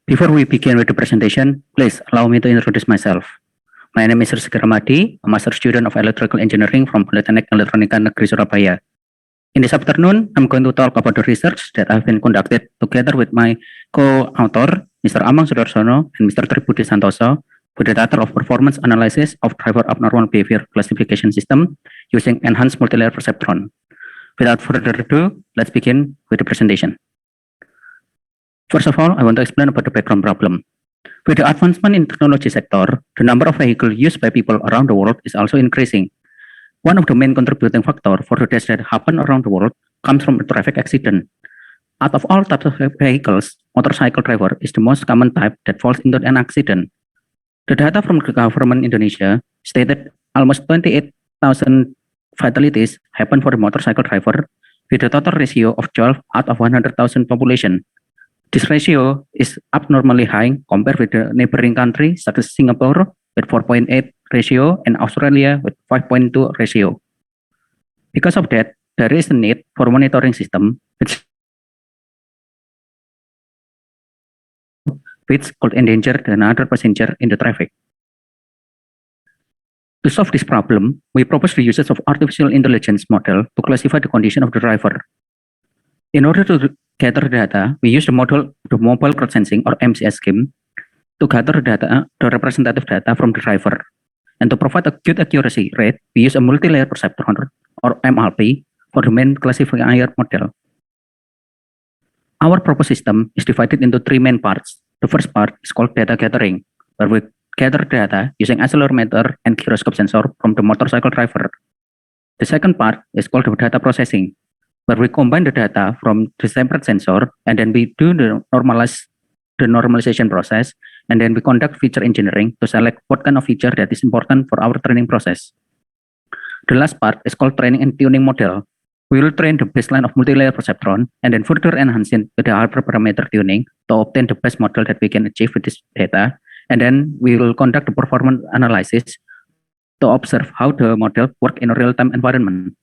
Before we begin with the presentation, please allow me to introduce myself. My name is Rizky Rahmadi, a master student of electrical engineering from Politeknik Elektronika Negeri Surabaya. In this afternoon, I'm going to talk about the research that I've been conducted together with my co-author, Mr. Amang Sudarsono and Mr. Tribudi Santoso, with the data of performance analysis of driver abnormal behavior classification system using enhanced multilayer perceptron. Without further ado, let's begin with the presentation. First of all, I want to explain about the background problem. With the advancement in technology sector, the number of vehicles used by people around the world is also increasing. One of the main contributing factors for the deaths that happen around the world comes from a traffic accident. Out of all types of vehicles, motorcycle driver is the most common type that falls into an accident. The data from the government Indonesia stated almost 28,000 fatalities happen for the motorcycle driver, with a total ratio of 12 out of 100,000 population. This ratio is abnormally high compared with the neighboring country such as Singapore with 4.8 ratio and Australia with 5.2 ratio. Because of that, there is a need for monitoring system which could endanger another passenger in the traffic. To solve this problem, we propose the usage of artificial intelligence model to classify the condition of the driver. In order to gather data, we use the mobile crowd sensing or MCS scheme to gather data, the representative data from the driver. And to provide a good accuracy rate, we use a multi-layer perceptron or MLP for the main classifier model. Our proposed system is divided into three main parts. The first part is called data gathering, where we gather data using accelerometer and gyroscope sensor from the motorcycle driver. The second part is called the data processing, where we combine the data from the separate sensor and then we do the normalization process, and then we conduct feature engineering to select what kind of feature that is important for our training process. The last part is called training and tuning model. We will train the baseline of multi-layer perceptron and then further enhance it with the hyperparameter tuning to obtain the best model that we can achieve with this data. And then we will conduct the performance analysis to observe how the model works in a real-time environment.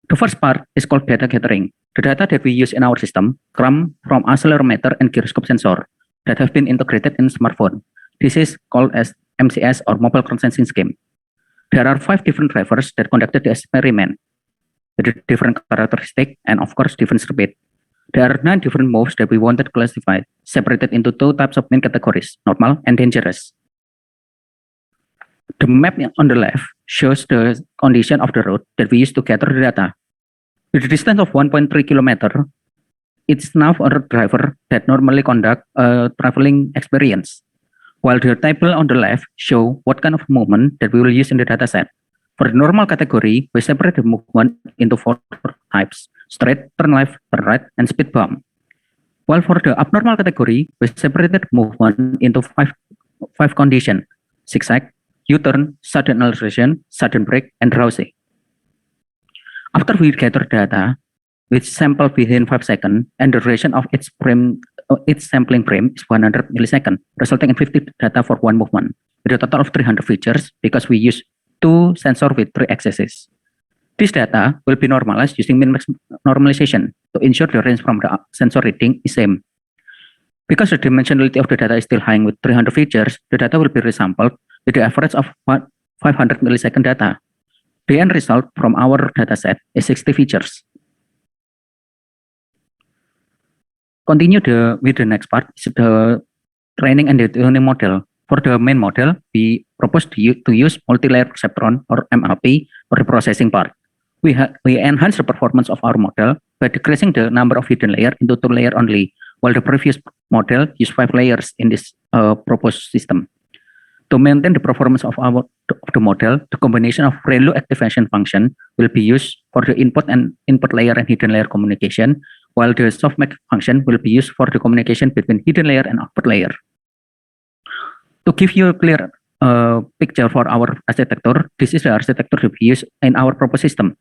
The first part is called data gathering. The data that we use in our system come from accelerometer and gyroscope sensor that have been integrated in smartphone. This is called as MCS or mobile crowd sensing scheme. There are 5 different drivers that conducted the experiment with different characteristics and of course different speed. There are 9 different moves that we wanted to classify, separated into 2 types of main categories, normal and dangerous. The map on the left shows the condition of the road that we use to gather the data. With a distance of 1.3 kilometer, it's now for a driver that normally conduct a traveling experience. While the table on the left show what kind of movement that we will use in the data set. For the normal category, we separate the movement into 4 types: straight, turn left, turn right, and speed bump. While for the abnormal category, we separated movement into five conditions: zigzag, U-turn, sudden acceleration, sudden brake, and drowsy. After we gather data, which sample within 5 seconds, and the duration of its sampling frame is 100 milliseconds, resulting in 50 data for one movement, with a total of 300 features because we use 2 sensors with 3 axes. This data will be normalized using min-max normalization to ensure the range from the sensor reading is same. Because the dimensionality of the data is still high with 300 features, the data will be resampled with the average of 500 millisecond data. The end result from our dataset is 60 features. Continue with the next part, is the training and the tuning model. For the main model, we propose to use multi-layer perceptron or MLP for the processing part. We enhance the performance of our model by decreasing the number of hidden layers into 2 layers only, while the previous model used 5 layers in this proposed system. To maintain the performance of the model, the combination of ReLU activation function will be used for the input layer and hidden layer communication, while the softmax function will be used for the communication between hidden layer and output layer. To give you a clear picture for our architecture, this is the architecture to be used in our proposed system.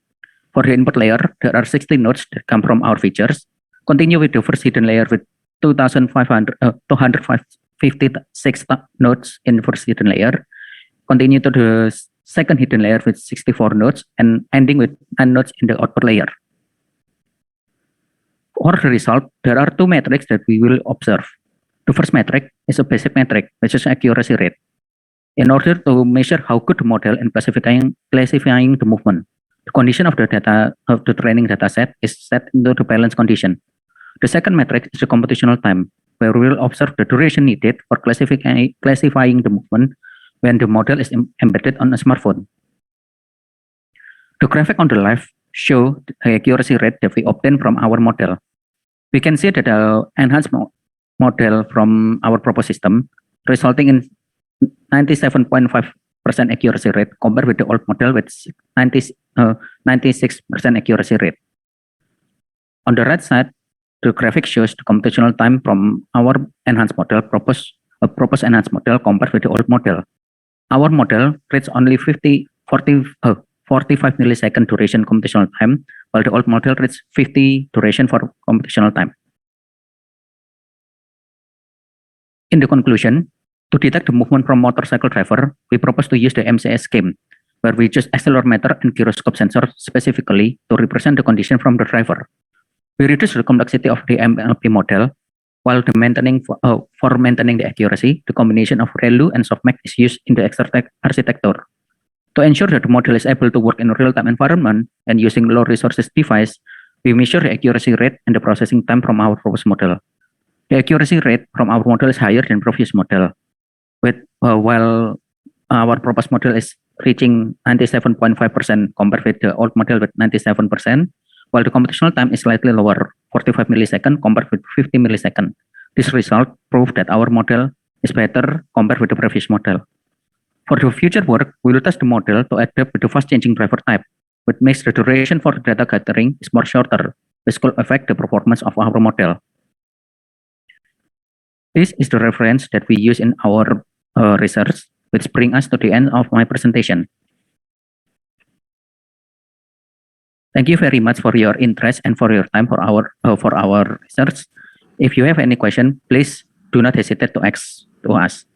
For the input layer, there are 60 nodes that come from our features. Continue with the first hidden layer with 256 nodes in the first hidden layer. Continue to the second hidden layer with 64 nodes and ending with 9 nodes in the output layer. For the result, there are 2 metrics that we will observe. The first metric is a basic metric, which is accuracy rate. In order to measure how good the model in classifying the movement, the condition of the data of the training data set is set into the balance condition. The second metric is the computational time, where we will observe the duration needed for classifying the movement when the model is embedded on a smartphone. The graphic on the left shows the accuracy rate that we obtain from our model. We can see that the enhanced model from our proposed system resulting in 97.5% accuracy rate compared with the old model with 96% accuracy rate. On the right side, the graphic shows the computational time from our enhanced model proposed enhanced model compared with the old model. Our model reaches only 45 millisecond duration computational time, while the old model reaches 50 duration for computational time. In the conclusion, to detect the movement from motorcycle driver, we propose to use the MCS scheme, where we use accelerometer and gyroscope sensor specifically to represent the condition from the driver. We reduce the complexity of the MLP model, while for maintaining the accuracy, the combination of ReLU and softmax is used in the architecture. To ensure that the model is able to work in a real-time environment and using low resources device, we measure the accuracy rate and the processing time from our proposed model. The accuracy rate from our model is higher than previous model, while our proposed model is reaching 97.5% compared with the old model with 97%, while the computational time is slightly lower, 45 milliseconds compared with 50 milliseconds. This result proves that our model is better compared with the previous model. For the future work, we will test the model to adapt with the fast-changing driver type, which makes the duration for the data gathering is more shorter, which could affect the performance of our model. This is the reference that we use in our research, which brings us to the end of my presentation. Thank you very much for your interest and for your time for our research. If you have any question, please do not hesitate to ask to us.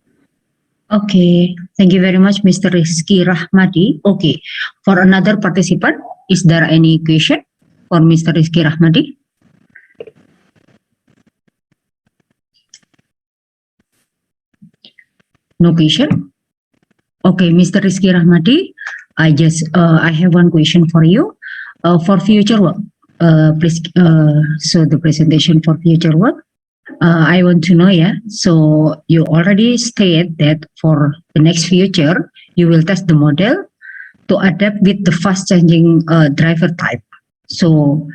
Okay, thank you very much, Mr. Rizky Rahmadi. Okay, for another participant, is there any question for Mr. Rizky Rahmadi? No question? Okay, Mr. Rizky Rahmadi, I have one question for you. For future work, please show the presentation for future work. I want to know, so you already stated that for the next future, you will test the model to adapt with the fast-changing driver type. So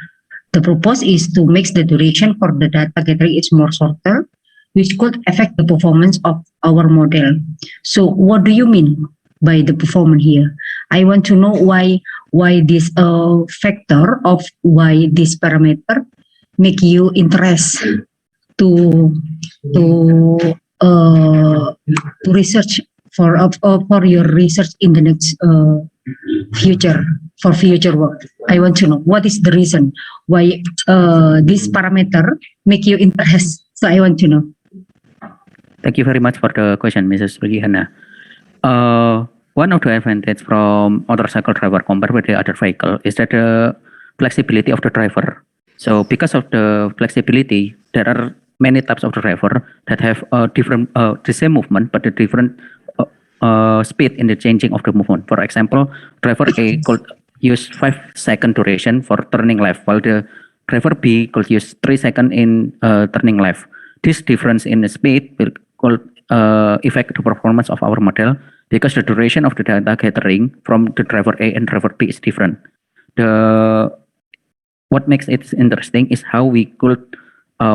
the purpose is to make the duration for the data gathering is more shorter, which could affect the performance of our model. So what do you mean by the performance here? I want to know why this factor of why this parameter make you interest to research for your research in the next future work. I want to know what is the reason why this parameter make you interest. So I want to know. Thank you very much for the question, Mrs. Rugiana. One of the advantages from motorcycle driver compared with the other vehicle is that the flexibility of the driver. So because of the flexibility, there are many types of the driver that have different, the same movement, but a different speed in the changing of the movement. For example, driver A could use 5-second duration for turning left, while the driver B could use 3 seconds in turning left. This difference in the speed will affect the performance of our model because the duration of the data gathering from the driver A and driver B is different. What makes it interesting is how we could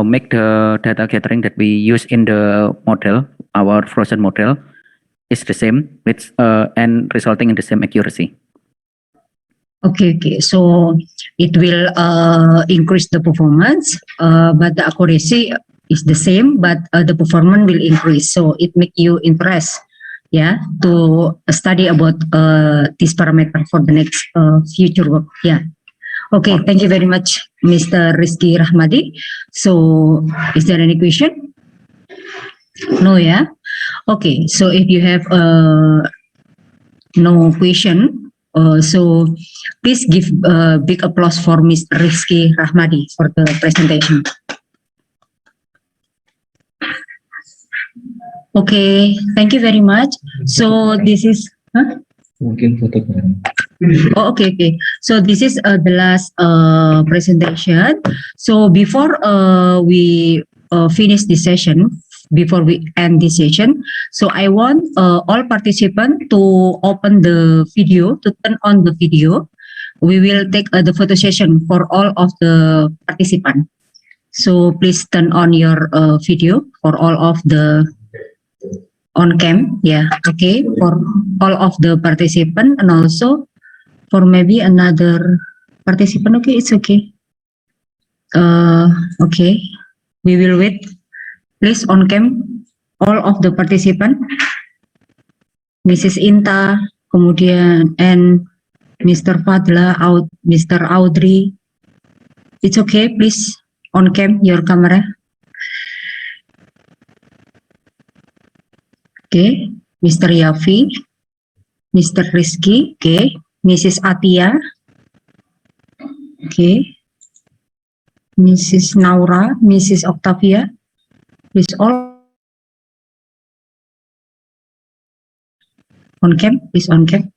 make the data gathering that we use in the model, our frozen model, is the same, which and resulting in the same accuracy. Okay. So it will increase the performance, but the accuracy is the same, but the performance will increase. So it make you interest, yeah, to study about this parameter for the next future work. Yeah. Okay. Thank you very much, Mr. Rizky Rahmadi. So is there any question? No, yeah. Okay. So if you have no question, so please give a big applause for Mr. Rizky Rahmadi for the presentation. Okay, thank you very much. So this is, Oh, okay. So this is the last presentation. So before we finish this session, before we end this session, so I want all participants to open the video, to turn on the video. We will take the photo session for all of the participants. So please turn on your video for all of the on cam. Yeah, okay, for all of the participants and also for maybe another participant. Okay, it's okay. Okay, we will wait. Please on cam all of the participant, Mrs. Inta, kemudian and Mr. Fadla, Mr. Audrey. It's okay, please on cam your camera. Okay, Mr. Yafi, Mr. Rizky, okay, Mrs. Atia, okay, Mrs. Naura, Mrs. Octavia, please all on cam, please on cam.